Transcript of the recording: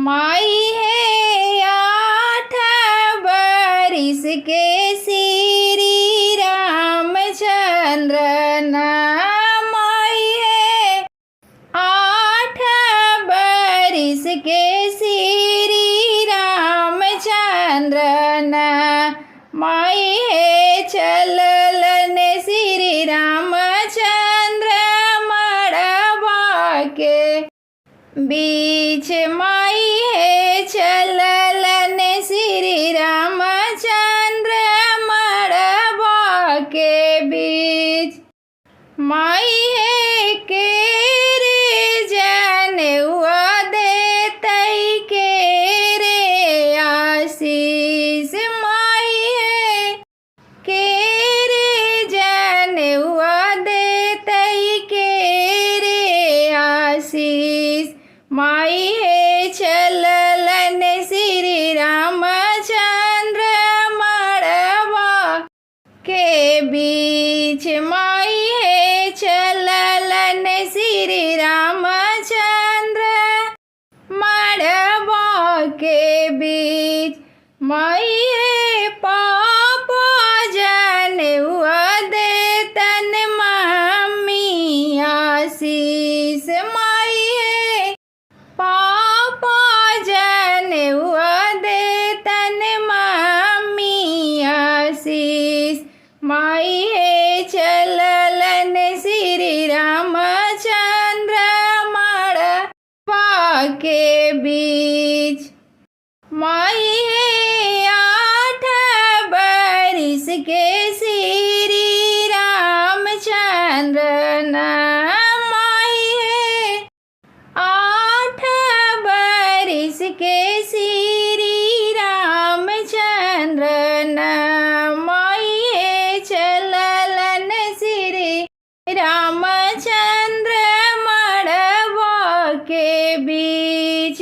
माई है 8 बरिस के श्री रामचंद्र ना। माई है 8 बरिस के श्री रामचंद्र ना। माई है चललन श्री रामचंद्र मड़वा के बीच। माई है चललन श्री रामचंद्र मड़वा के बीच। माई है के रे जनेउआ देतई के रे आशीष। माई है के रे जनेउआ देतई के रे आशीष। माई है चललन श्री रामचंद्र मड़वा के बीच। माई है चललन श्री रामचंद्र मड़वा के बीच। माई है पापा जनेउआ देतन मम्मी आशीष। माई है पापा जनेउआ देतन मम्मी आशीष। माई है चललन श्री रामचंद्र मड़वा के बीच। माई है 8 बरिस के श्री रामचंद्र ना। माई है 8 बरिस के श्री रामचंद्र ना। माई है चललन श्री रामचंद्र मड़वा के बीच।